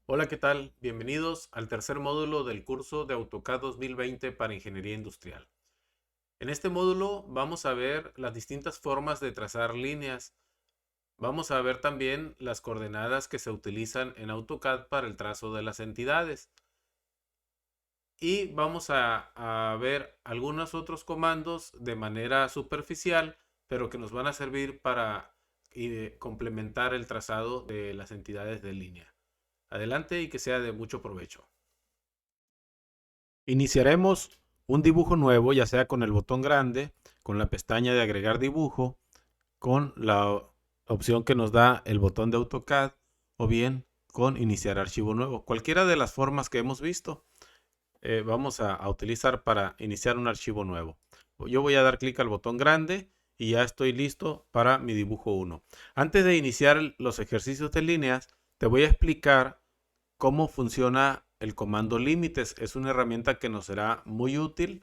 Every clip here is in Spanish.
Hola, ¿qué tal? Bienvenidos al tercer módulo del curso de AutoCAD 2020 para Ingeniería Industrial. En este módulo vamos a ver las distintas formas de trazar líneas. Vamos a ver también las coordenadas que se utilizan en AutoCAD para el trazo de las entidades. Y vamos a ver algunos otros comandos de manera superficial, pero que nos van a servir para complementar el trazado de las entidades de línea. Adelante y que sea de mucho provecho. Iniciaremos un dibujo nuevo, ya sea con el botón grande, con la pestaña de agregar dibujo, con la opción que nos da el botón de AutoCAD o bien con iniciar archivo nuevo. Cualquiera de las formas que hemos visto vamos a utilizar para iniciar un archivo nuevo. Yo voy a dar clic al botón grande y ya estoy listo para mi dibujo 1. Antes de iniciar los ejercicios de líneas, te voy a explicar cómo funciona el comando límites. Es una herramienta que nos será muy útil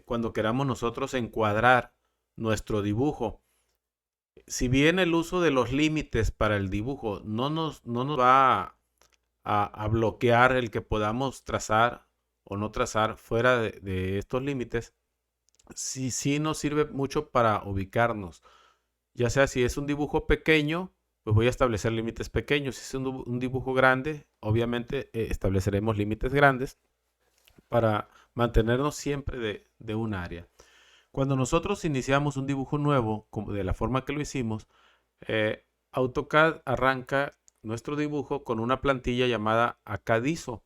cuando queramos nosotros encuadrar nuestro dibujo. Si bien el uso de los límites para el dibujo no nos va a bloquear el que podamos trazar o no trazar fuera de estos límites, sí nos sirve mucho para ubicarnos. Ya sea si es un dibujo pequeño, pues voy a establecer límites pequeños. Si es un dibujo grande, obviamente estableceremos límites grandes para mantenernos siempre de un área. Cuando nosotros iniciamos un dibujo nuevo, como de la forma que lo hicimos, AutoCAD arranca nuestro dibujo con una plantilla llamada Acadizo.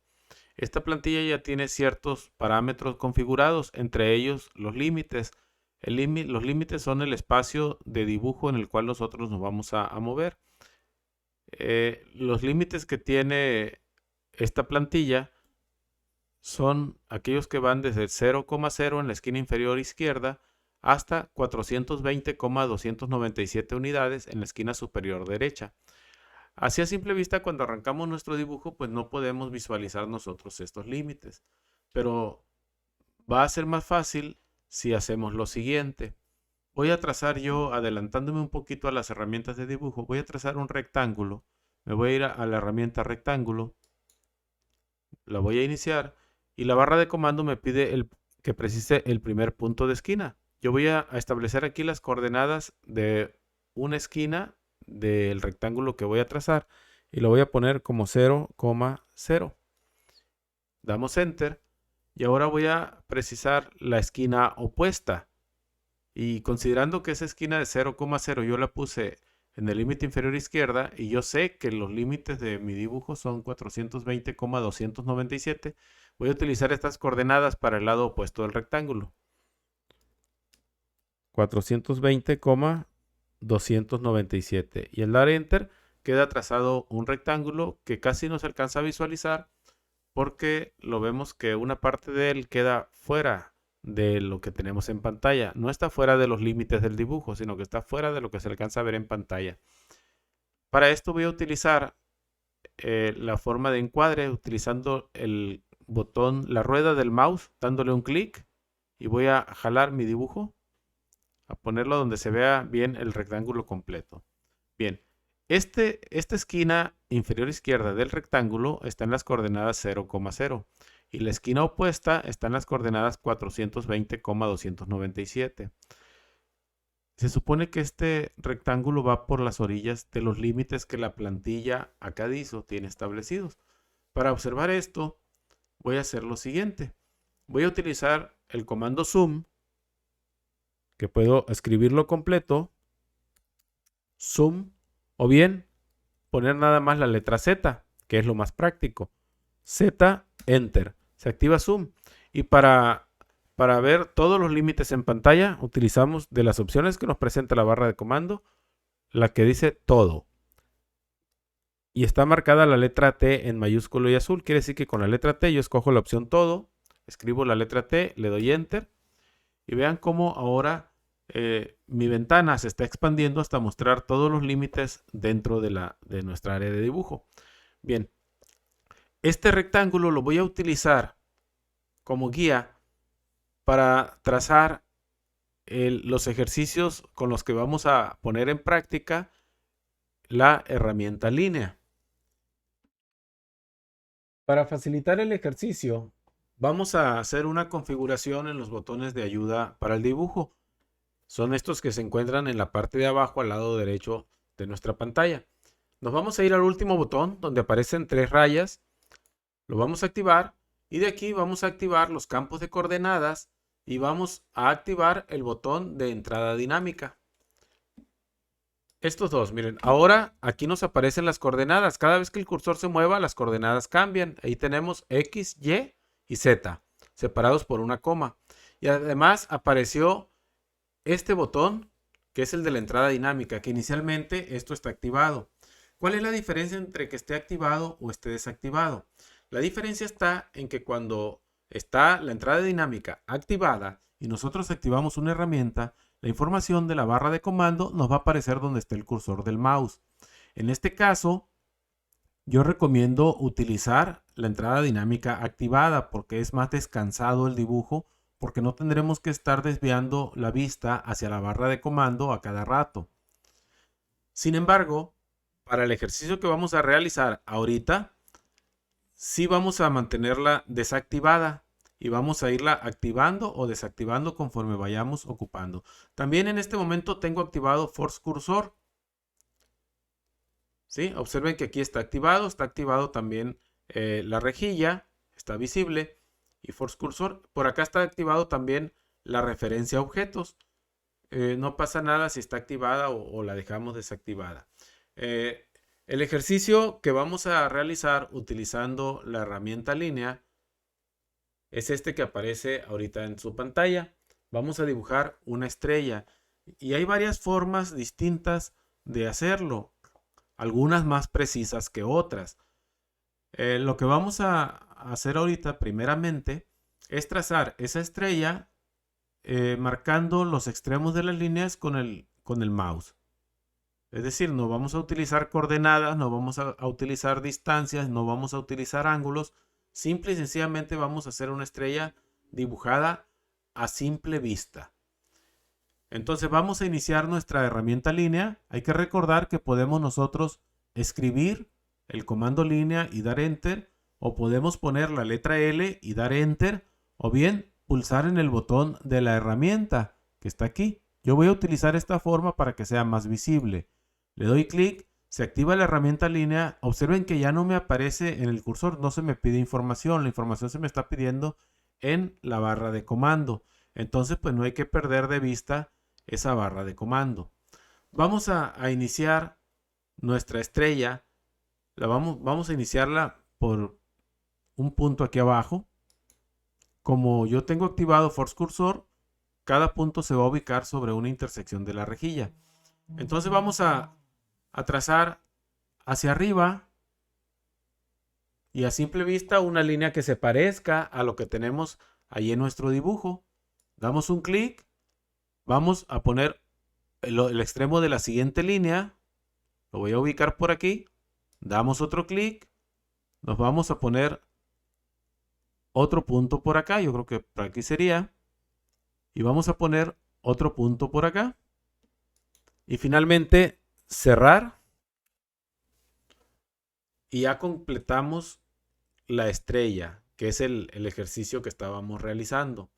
Esta plantilla ya tiene ciertos parámetros configurados, entre ellos los límites. Los límites son el espacio de dibujo en el cual nosotros nos vamos a mover. Los límites que tiene esta plantilla son aquellos que van desde 0,0 en la esquina inferior izquierda hasta 420,297 unidades en la esquina superior derecha. Así a simple vista, cuando arrancamos nuestro dibujo, pues no podemos visualizar nosotros estos límites. Pero va a ser más fácil si hacemos lo siguiente. Voy a trazar yo, adelantándome un poquito a las herramientas de dibujo, voy a trazar un rectángulo. Me voy a ir a la herramienta rectángulo, la voy a iniciar y la barra de comando me pide que precise el primer punto de esquina. Yo voy a establecer aquí las coordenadas de una esquina del rectángulo que voy a trazar y lo voy a poner como 0,0. Damos Enter y ahora voy a precisar la esquina opuesta. Y considerando que esa esquina de 0,0 yo la puse en el límite inferior izquierda y yo sé que los límites de mi dibujo son 420,297, voy a utilizar estas coordenadas para el lado opuesto del rectángulo. 420,297. Y al dar Enter queda trazado un rectángulo que casi no se alcanza a visualizar porque lo vemos que una parte de él queda fuera de lo que tenemos en pantalla. No está fuera de los límites del dibujo, sino que está fuera de lo que se alcanza a ver en pantalla. Para esto voy a utilizar la forma de encuadre utilizando el botón, la rueda del mouse, dándole un clic y voy a jalar mi dibujo, a ponerlo donde se vea bien el rectángulo completo. Bien, esta esquina inferior izquierda del rectángulo está en las coordenadas 0,0 y la esquina opuesta está en las coordenadas 420,297. Se supone que este rectángulo va por las orillas de los límites que la plantilla Acadizo tiene establecidos. Para observar esto, voy a hacer lo siguiente. Voy a utilizar el comando zoom, que puedo escribirlo completo, zoom, o bien poner nada más la letra Z, que es lo más práctico. Z, Enter. Se activa zoom. Y para ver todos los límites en pantalla, utilizamos de las opciones que nos presenta la barra de comando, la que dice todo. Y está marcada la letra T en mayúsculo y azul. Quiere decir que con la letra T yo escojo la opción todo, escribo la letra T, le doy Enter. Y vean cómo ahora mi ventana se está expandiendo hasta mostrar todos los límites dentro de nuestra área de dibujo. Bien, este rectángulo lo voy a utilizar como guía para trazar los ejercicios con los que vamos a poner en práctica la herramienta línea. Para facilitar el ejercicio, vamos a hacer una configuración en los botones de ayuda para el dibujo. Son estos que se encuentran en la parte de abajo al lado derecho de nuestra pantalla. Nos vamos a ir al último botón donde aparecen 3 rayas. Lo vamos a activar y de aquí vamos a activar los campos de coordenadas y vamos a activar el botón de entrada dinámica. Estos dos, miren, ahora aquí nos aparecen las coordenadas. Cada vez que el cursor se mueva, las coordenadas cambian. Ahí tenemos X, Y y Z, separados por una coma. Y además apareció este botón, que es el de la entrada dinámica, que inicialmente esto está activado. ¿Cuál es la diferencia entre que esté activado o esté desactivado? La diferencia está en que cuando está la entrada dinámica activada y nosotros activamos una herramienta, la información de la barra de comando nos va a aparecer donde esté el cursor del mouse. En este caso, yo recomiendo utilizar la entrada dinámica activada porque es más descansado el dibujo, porque no tendremos que estar desviando la vista hacia la barra de comando a cada rato. Sin embargo, para el ejercicio que vamos a realizar ahorita, sí vamos a mantenerla desactivada y vamos a irla activando o desactivando conforme vayamos ocupando. También en este momento tengo activado Force Cursor. ¿Sí? Observen que aquí está activado también la rejilla, está visible, y Force Cursor. Por acá está activado también la referencia a objetos. No pasa nada si está activada o la dejamos desactivada. El ejercicio que vamos a realizar utilizando la herramienta línea es este que aparece ahorita en su pantalla. Vamos a dibujar una estrella y hay varias formas distintas de hacerlo, algunas más precisas que otras. Lo que vamos a hacer ahorita primeramente es trazar esa estrella marcando los extremos de las líneas con el mouse. Es decir, no vamos a utilizar coordenadas, no vamos a utilizar distancias, no vamos a utilizar ángulos. Simple y sencillamente vamos a hacer una estrella dibujada a simple vista. Entonces vamos a iniciar nuestra herramienta línea. Hay que recordar que podemos nosotros escribir el comando línea y dar enter, o podemos poner la letra L y dar enter, o bien pulsar en el botón de la herramienta que está aquí. Yo voy a utilizar esta forma para que sea más visible. Le doy clic, se activa la herramienta línea. Observen que ya no me aparece en el cursor, no se me pide información. La información se me está pidiendo en la barra de comando. Entonces, pues no hay que perder de vista esa barra de comando. Vamos a iniciar nuestra estrella. Vamos a iniciarla por un punto aquí abajo. Como yo tengo activado Force Cursor, cada punto se va a ubicar sobre una intersección de la rejilla. Entonces vamos a trazar hacia arriba y a simple vista una línea que se parezca a lo que tenemos ahí en nuestro dibujo. Damos un clic, vamos a poner el extremo de la siguiente línea, lo voy a ubicar por aquí, damos otro clic, nos vamos a poner otro punto por acá, yo creo que por aquí sería, y vamos a poner otro punto por acá, y finalmente cerrar, y ya completamos la estrella, que es el ejercicio que estábamos realizando.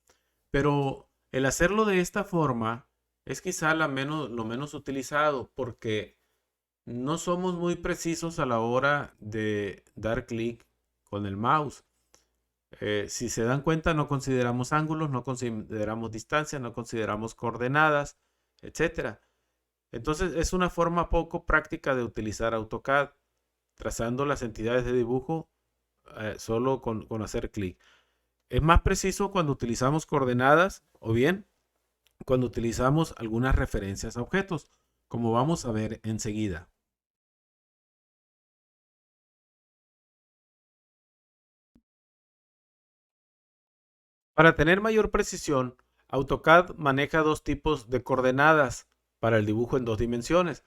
Pero el hacerlo de esta forma es quizá lo menos utilizado, porque no somos muy precisos a la hora de dar clic con el mouse. Si se dan cuenta, no consideramos ángulos, no consideramos distancias, no consideramos coordenadas, etc. Entonces es una forma poco práctica de utilizar AutoCAD, trazando las entidades de dibujo solo con hacer clic. Es más preciso cuando utilizamos coordenadas o bien cuando utilizamos algunas referencias a objetos, como vamos a ver enseguida. Para tener mayor precisión, AutoCAD maneja dos tipos de coordenadas para el dibujo en 2 dimensiones,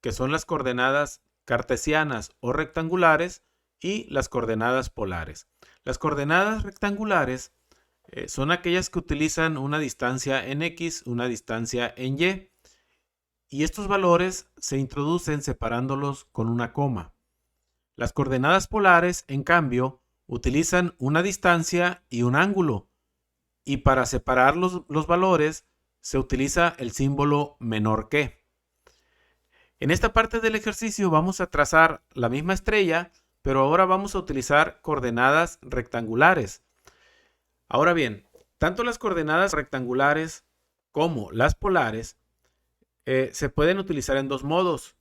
que son las coordenadas cartesianas o rectangulares y las coordenadas polares. Las coordenadas rectangulares son aquellas que utilizan una distancia en X, una distancia en Y, y estos valores se introducen separándolos con una coma. Las coordenadas polares, en cambio, utilizan una distancia y un ángulo. Y para separar los valores se utiliza el símbolo menor que. En esta parte del ejercicio vamos a trazar la misma estrella, pero ahora vamos a utilizar coordenadas rectangulares. Ahora bien, tanto las coordenadas rectangulares como las polares se pueden utilizar en dos modos,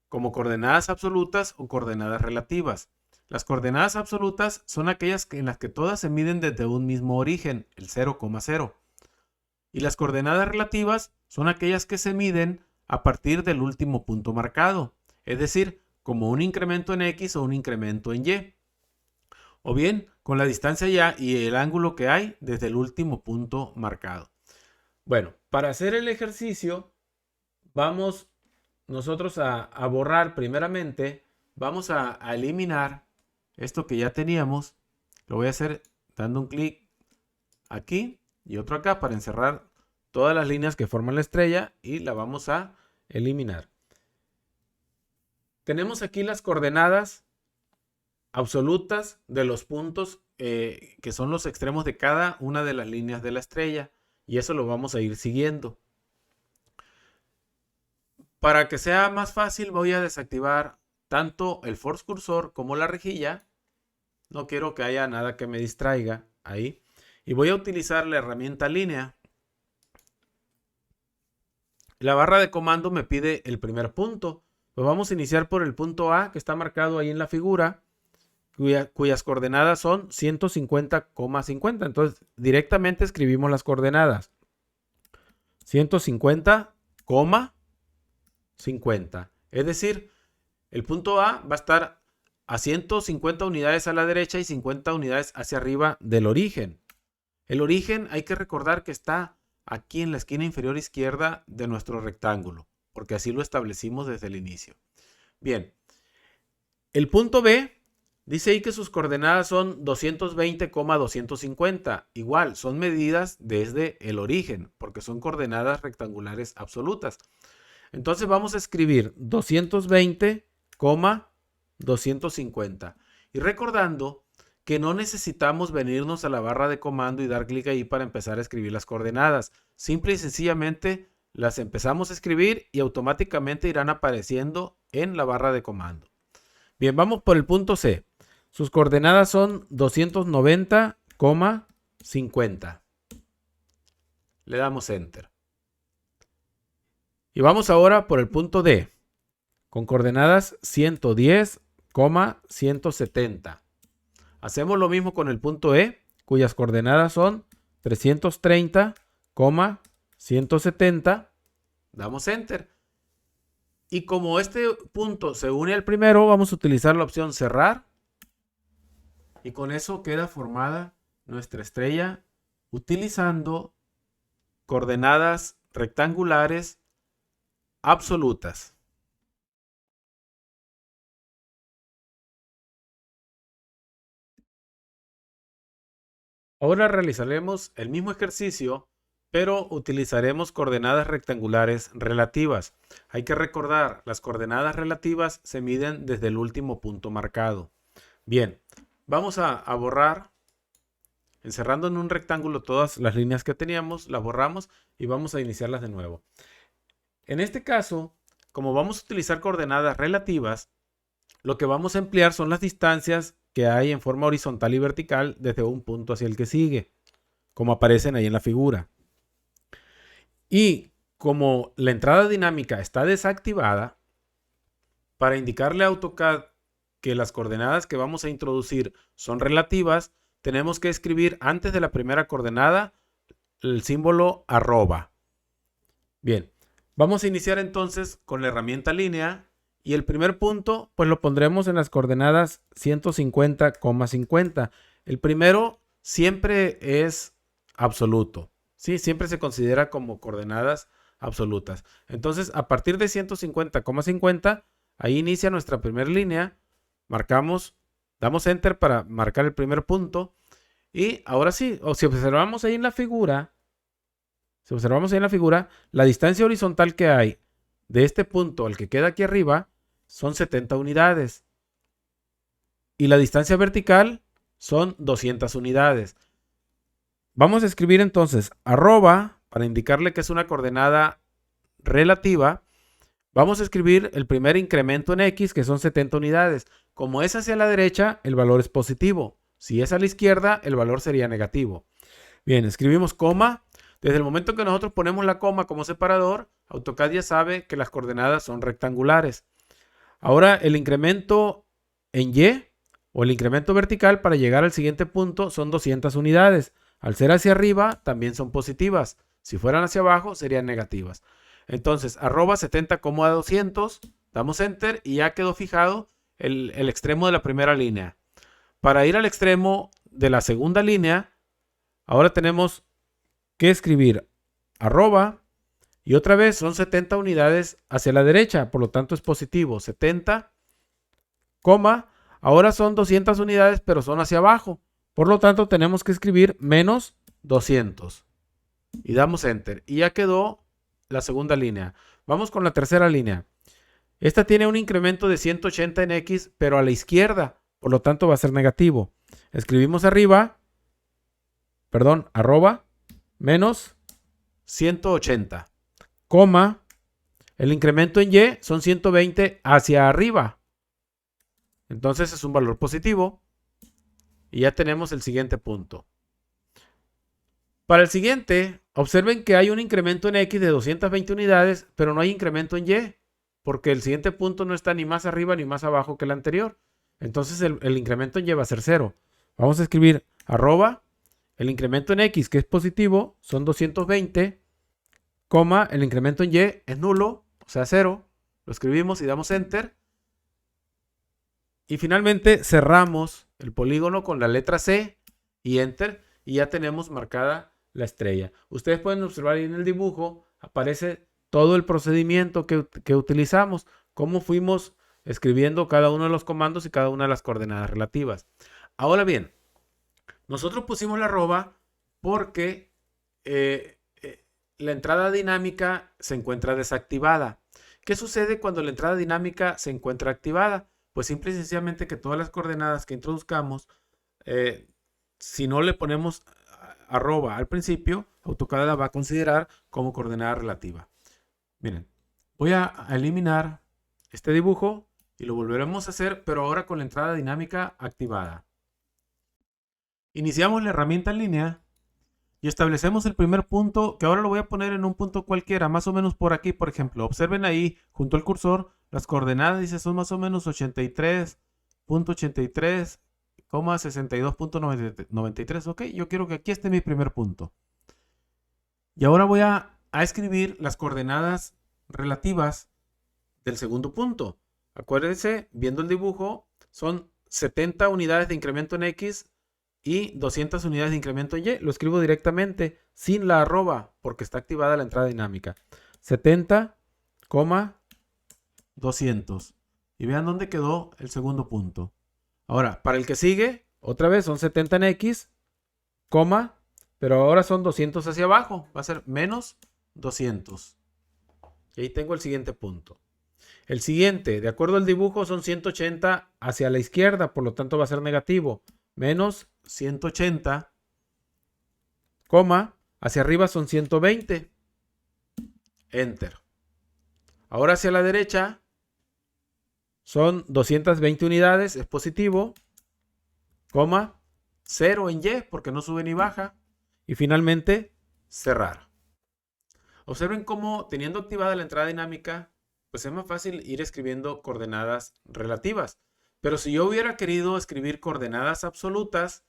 como coordenadas absolutas o coordenadas relativas. Las coordenadas absolutas son aquellas en las que todas se miden desde un mismo origen, el 0,0. Y las coordenadas relativas son aquellas que se miden a partir del último punto marcado, es decir, como un incremento en X o un incremento en Y. O bien, con la distancia ya y el ángulo que hay desde el último punto marcado. Bueno, para hacer el ejercicio, vamos nosotros a borrar primeramente, vamos a eliminar esto que ya teníamos. Lo voy a hacer dando un clic aquí y otro acá para encerrar todas las líneas que forman la estrella y la vamos a eliminar. Tenemos aquí las coordenadas absolutas de los puntos que son los extremos de cada una de las líneas de la estrella, y eso lo vamos a ir siguiendo. Para que sea más fácil voy a desactivar tanto el force cursor como la rejilla. No quiero que haya nada que me distraiga ahí. Y voy a utilizar la herramienta línea. La barra de comando me pide el primer punto. Pues vamos a iniciar por el punto A, que está marcado ahí en la figura, cuyas coordenadas son 150,50. Entonces directamente escribimos las coordenadas. 150,50. Es decir, el punto A va a estar a 150 unidades a la derecha y 50 unidades hacia arriba del origen. El origen hay que recordar que está aquí en la esquina inferior izquierda de nuestro rectángulo, porque así lo establecimos desde el inicio. Bien, el punto B dice ahí que sus coordenadas son 220,250. Igual, son medidas desde el origen, porque son coordenadas rectangulares absolutas. Entonces vamos a escribir 220,250. Y recordando que no necesitamos venirnos a la barra de comando y dar clic ahí para empezar a escribir las coordenadas. Simple y sencillamente las empezamos a escribir y automáticamente irán apareciendo en la barra de comando. Bien, vamos por el punto C. Sus coordenadas son 290,50. Le damos Enter. Y vamos ahora por el punto D, con coordenadas 110,170. Hacemos lo mismo con el punto E, cuyas coordenadas son 330,170. Damos Enter. Y como este punto se une al primero, vamos a utilizar la opción cerrar. Y con eso queda formada nuestra estrella utilizando coordenadas rectangulares absolutas. Ahora realizaremos el mismo ejercicio, pero utilizaremos coordenadas rectangulares relativas. Hay que recordar, las coordenadas relativas se miden desde el último punto marcado. Bien, vamos a borrar, encerrando en un rectángulo todas las líneas que teníamos, las borramos y vamos a iniciarlas de nuevo. En este caso, como vamos a utilizar coordenadas relativas, lo que vamos a emplear son las distancias que hay en forma horizontal y vertical desde un punto hacia el que sigue, como aparecen ahí en la figura. Y como la entrada dinámica está desactivada, para indicarle a AutoCAD que las coordenadas que vamos a introducir son relativas, tenemos que escribir antes de la primera coordenada el símbolo arroba. Bien, vamos a iniciar entonces con la herramienta línea. Y el primer punto, pues lo pondremos en las coordenadas 150,50. El primero siempre es absoluto, ¿sí? Siempre se considera como coordenadas absolutas. Entonces, a partir de 150,50, ahí inicia nuestra primera línea. Marcamos, damos Enter para marcar el primer punto. Y ahora sí, si observamos ahí en la figura, la distancia horizontal que hay de este punto al que queda aquí arriba son 70 unidades. Y la distancia vertical son 200 unidades. Vamos a escribir entonces arroba, para indicarle que es una coordenada relativa. Vamos a escribir el primer incremento en X, que son 70 unidades. Como es hacia la derecha, el valor es positivo. Si es a la izquierda, el valor sería negativo. Bien, escribimos coma. Desde el momento que nosotros ponemos la coma como separador, AutoCAD ya sabe que las coordenadas son rectangulares. Ahora el incremento en Y o el incremento vertical para llegar al siguiente punto son 200 unidades. Al ser hacia arriba también son positivas. Si fueran hacia abajo serían negativas. Entonces arroba 70,200, damos enter y ya quedó fijado el extremo de la primera línea. Para ir al extremo de la segunda línea, ahora tenemos que escribir arroba y otra vez son 70 unidades hacia la derecha, por lo tanto es positivo. 70, coma, ahora son 200 unidades, pero son hacia abajo. Por lo tanto tenemos que escribir menos 200. Y damos enter. Y ya quedó la segunda línea. Vamos con la tercera línea. Esta tiene un incremento de 180 en X, pero a la izquierda. Por lo tanto va a ser negativo. Escribimos arroba, menos 180, coma, el incremento en Y son 120 hacia arriba. Entonces es un valor positivo. Y ya tenemos el siguiente punto. Para el siguiente, observen que hay un incremento en X de 220 unidades, pero no hay incremento en Y, porque el siguiente punto no está ni más arriba ni más abajo que el anterior. Entonces el incremento en Y va a ser 0. Vamos a escribir arroba, el incremento en X, que es positivo, son 220, coma, el incremento en Y es nulo, o sea 0. Lo escribimos y damos enter. Y finalmente cerramos el polígono con la letra C y enter. Y ya tenemos marcada la estrella. Ustedes pueden observar ahí en el dibujo, aparece todo el procedimiento que utilizamos, cómo fuimos escribiendo cada uno de los comandos y cada una de las coordenadas relativas. Ahora bien, nosotros pusimos la arroba porque la entrada dinámica se encuentra desactivada. ¿Qué sucede cuando la entrada dinámica se encuentra activada? Pues simple y sencillamente que todas las coordenadas que introduzcamos, si no le ponemos arroba al principio, AutoCAD la va a considerar como coordenada relativa. Miren, voy a eliminar este dibujo y lo volveremos a hacer, pero ahora con la entrada dinámica activada. Iniciamos la herramienta en línea y establecemos el primer punto, que ahora lo voy a poner en un punto cualquiera, más o menos por aquí, por ejemplo. Observen ahí, junto al cursor, las coordenadas, dice, son más o menos 83.83, 62.93. Ok, yo quiero que aquí esté mi primer punto. Y ahora voy a escribir las coordenadas relativas del segundo punto. Acuérdense, viendo el dibujo, son 70 unidades de incremento en X y 200 unidades de incremento en Y. Lo escribo directamente sin la arroba porque está activada la entrada dinámica. 70,200. Y vean dónde quedó el segundo punto. Ahora, para el que sigue, otra vez son 70 en X, coma, pero ahora son 200 hacia abajo. Va a ser menos 200. Y ahí tengo el siguiente punto. El siguiente, de acuerdo al dibujo, son 180 hacia la izquierda, por lo tanto va a ser negativo. Menos 180, coma, hacia arriba son 120. Enter. Ahora hacia la derecha son 220 unidades, es positivo, coma, 0 en Y porque no sube ni baja. Y finalmente, cerrar. Observen cómo teniendo activada la entrada dinámica, pues es más fácil ir escribiendo coordenadas relativas. Pero si yo hubiera querido escribir coordenadas absolutas,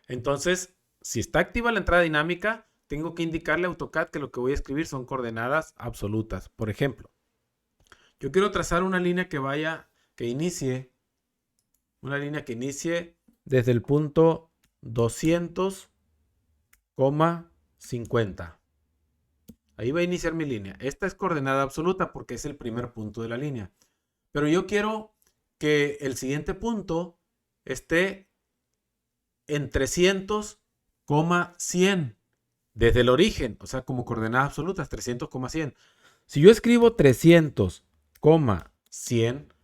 entonces, si está activa la entrada dinámica, tengo que indicarle a AutoCAD que lo que voy a escribir son coordenadas absolutas. Por ejemplo, yo quiero trazar una línea que inicie desde el punto 200,50. Ahí va a iniciar mi línea. Esta es coordenada absoluta porque es el primer punto de la línea. Pero yo quiero que el siguiente punto esté en 300,100 desde el origen, o sea, como coordenadas absolutas, 300,100. Si yo escribo 300,100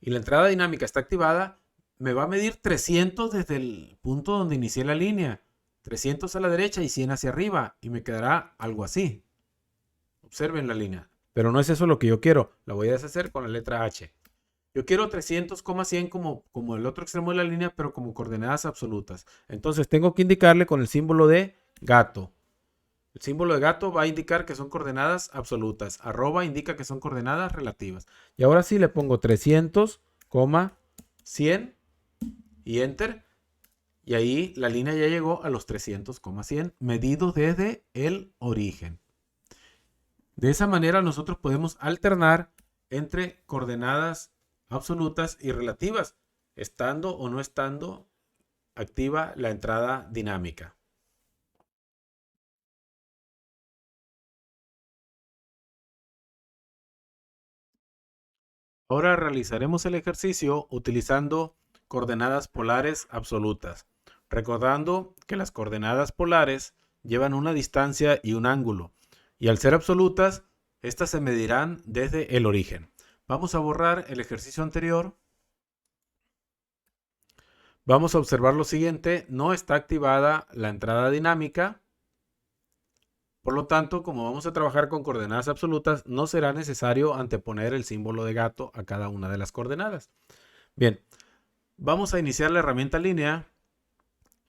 y la entrada dinámica está activada, me va a medir 300 desde el punto donde inicié la línea, 300 a la derecha y 100 hacia arriba, y me quedará algo así. Observen la línea. Pero no es eso lo que yo quiero. La voy a deshacer con la letra H. Yo quiero 300,100 como el otro extremo de la línea, pero como coordenadas absolutas. Entonces tengo que indicarle con el símbolo de gato. El símbolo de gato va a indicar que son coordenadas absolutas. Arroba indica que son coordenadas relativas. Y ahora sí le pongo 300,100 y Enter. Y ahí la línea ya llegó a los 300,100 medidos desde el origen. De esa manera nosotros podemos alternar entre coordenadas absolutas y relativas, estando o no estando activa la entrada dinámica. Ahora realizaremos el ejercicio utilizando coordenadas polares absolutas, recordando que las coordenadas polares llevan una distancia y un ángulo, y al ser absolutas, estas se medirán desde el origen. Vamos a borrar el ejercicio anterior. Vamos a observar lo siguiente: no está activada la entrada dinámica. Por lo tanto, como vamos a trabajar con coordenadas absolutas, no será necesario anteponer el símbolo de gato a cada una de las coordenadas. Bien, vamos a iniciar la herramienta línea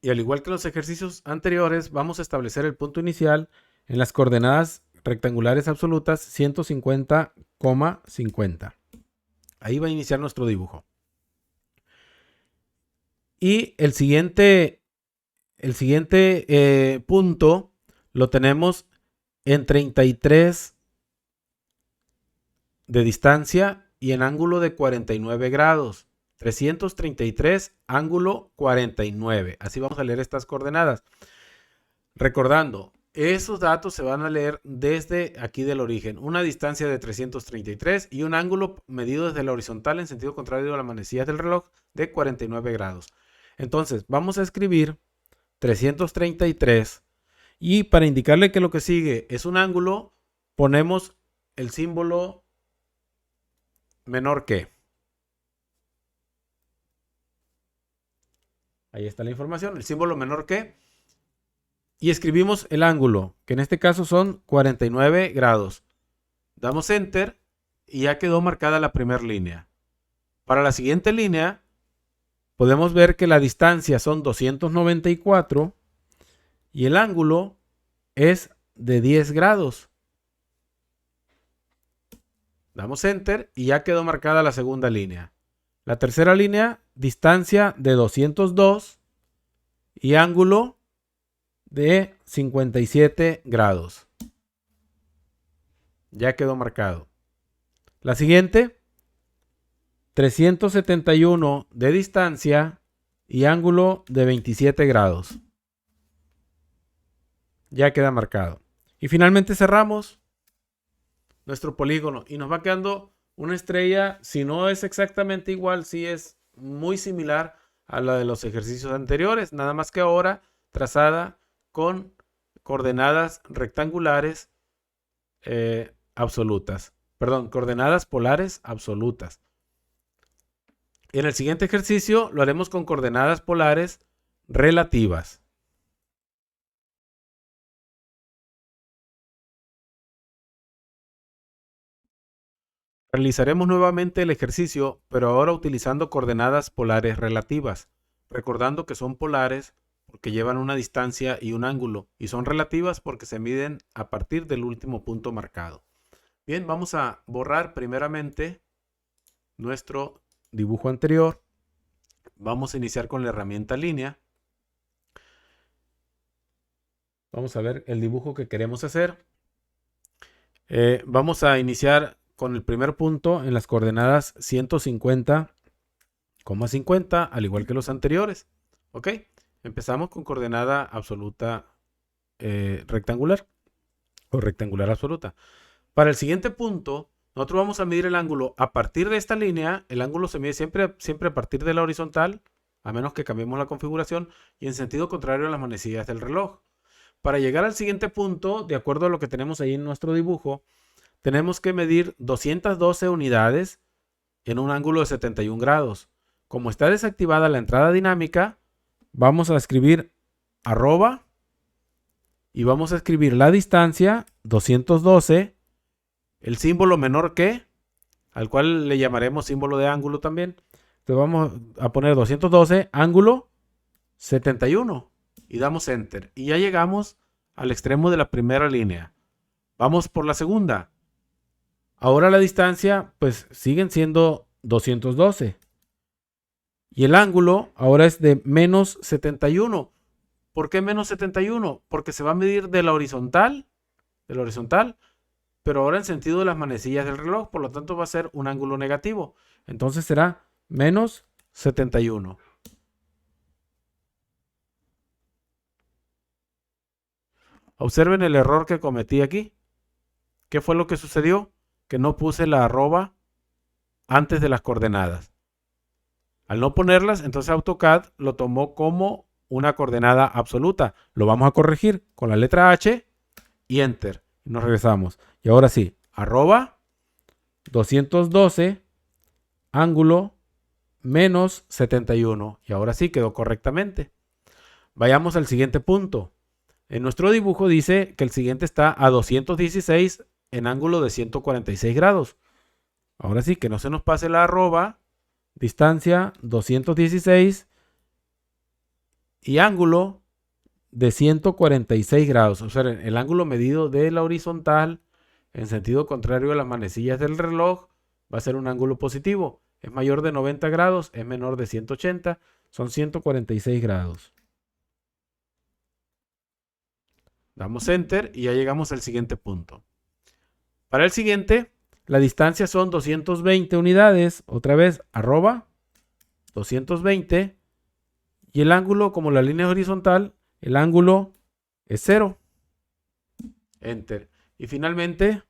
y al igual que los ejercicios anteriores, vamos a establecer el punto inicial en las coordenadas rectangulares absolutas 150,50. Ahí va a iniciar nuestro dibujo. Y el siguiente punto lo tenemos en 33 de distancia y en ángulo de 49 grados. 333, ángulo 49. Así vamos a leer estas coordenadas. Recordando, esos datos se van a leer desde aquí del origen. Una distancia de 333 y un ángulo medido desde la horizontal en sentido contrario a la manecilla del reloj de 49 grados. Entonces, vamos a escribir 333 y para indicarle que lo que sigue es un ángulo, ponemos el símbolo menor que. Ahí está la información, el símbolo menor que. Y escribimos el ángulo, que en este caso son 49 grados. Damos Enter y ya quedó marcada la primera línea. Para la siguiente línea, podemos ver que la distancia son 294 y el ángulo es de 10 grados. Damos Enter y ya quedó marcada la segunda línea. La tercera línea, distancia de 202 y ángulo de 57 grados. Ya quedó marcado. La siguiente, 371 de distancia y ángulo de 27 grados. Ya queda marcado. Y finalmente cerramos nuestro polígono y nos va quedando una estrella. Si no es exactamente igual, sí es muy similar a la de los ejercicios anteriores, nada más que ahora trazada con coordenadas rectangulares absolutas. Perdón, coordenadas polares absolutas. En el siguiente ejercicio lo haremos con coordenadas polares relativas. Realizaremos nuevamente el ejercicio, pero ahora utilizando coordenadas polares relativas, recordando que son polares porque llevan una distancia y un ángulo, y son relativas porque se miden a partir del último punto marcado. Bien, vamos a borrar primeramente nuestro dibujo anterior. Vamos a iniciar con la herramienta línea. Vamos a ver el dibujo que queremos hacer. Vamos a iniciar con el primer punto en las coordenadas 150,50, al igual que los anteriores. ¿Ok? Empezamos con coordenada absoluta rectangular o rectangular absoluta. Para el siguiente punto, nosotros vamos a medir el ángulo a partir de esta línea. El ángulo se mide siempre a partir de la horizontal, a menos que cambiemos la configuración, y en sentido contrario a las manecillas del reloj. Para llegar al siguiente punto, de acuerdo a lo que tenemos ahí en nuestro dibujo, tenemos que medir 212 unidades en un ángulo de 71 grados. como está desactivada la entrada dinámica, vamos a escribir arroba y vamos a escribir la distancia 212, el símbolo menor que, al cual le llamaremos símbolo de ángulo también. Entonces vamos a poner 212 ángulo 71 y damos enter. Y ya llegamos al extremo de la primera línea. Vamos por la segunda. Ahora la distancia pues siguen siendo 212. Y el ángulo ahora es de menos 71. ¿Por qué menos 71? Porque se va a medir de la horizontal, pero ahora en sentido de las manecillas del reloj, por lo tanto va a ser un ángulo negativo. Entonces será menos 71. Observen el error que cometí aquí. ¿Qué fue lo que sucedió? Que no puse la arroba antes de las coordenadas. Al no ponerlas, entonces AutoCAD lo tomó como una coordenada absoluta. Lo vamos a corregir con la letra H y Enter. Y nos regresamos. Y ahora sí, arroba 212 ángulo menos 71. Y ahora sí quedó correctamente. Vayamos al siguiente punto. En nuestro dibujo dice que el siguiente está a 216 en ángulo de 146 grados. Ahora sí, que no se nos pase la arroba, distancia 216 y ángulo de 146 grados. O sea, el ángulo medido de la horizontal en sentido contrario a las manecillas del reloj va a ser un ángulo positivo. Es mayor de 90 grados, es menor de 180, son 146 grados. Damos Enter y ya llegamos al siguiente punto. Para el siguiente, la distancia son 220 unidades. Otra vez, arroba 220. Y el ángulo, como la línea horizontal, el ángulo es 0. Enter. Y finalmente,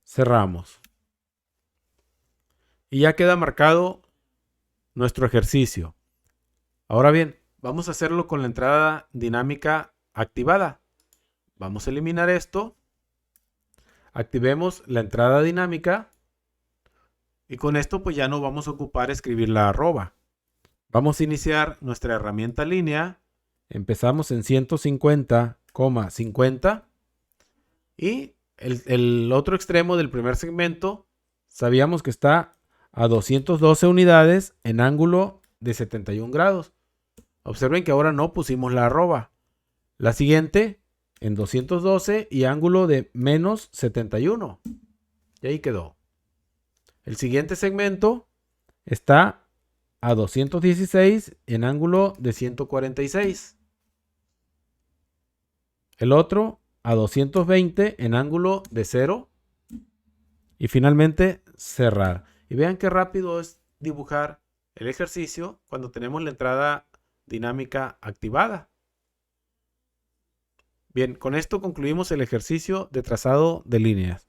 cerramos. Y ya queda marcado nuestro ejercicio. Ahora bien, vamos a hacerlo con la entrada dinámica activada. Vamos a eliminar esto. Activemos la entrada dinámica. Y con esto pues ya no vamos a ocupar escribir la arroba. Vamos a iniciar nuestra herramienta línea. Empezamos en 150,50. Y el otro extremo del primer segmento sabíamos que está a 212 unidades en ángulo de 71 grados. Observen que ahora no pusimos la arroba. La siguiente en 212 y ángulo de menos 71. Y ahí quedó. El siguiente segmento está a 216 en ángulo de 146. El otro a 220 en ángulo de 0. Y finalmente cerrar. Y vean qué rápido es dibujar el ejercicio cuando tenemos la entrada dinámica activada. Bien, con esto concluimos el ejercicio de trazado de líneas.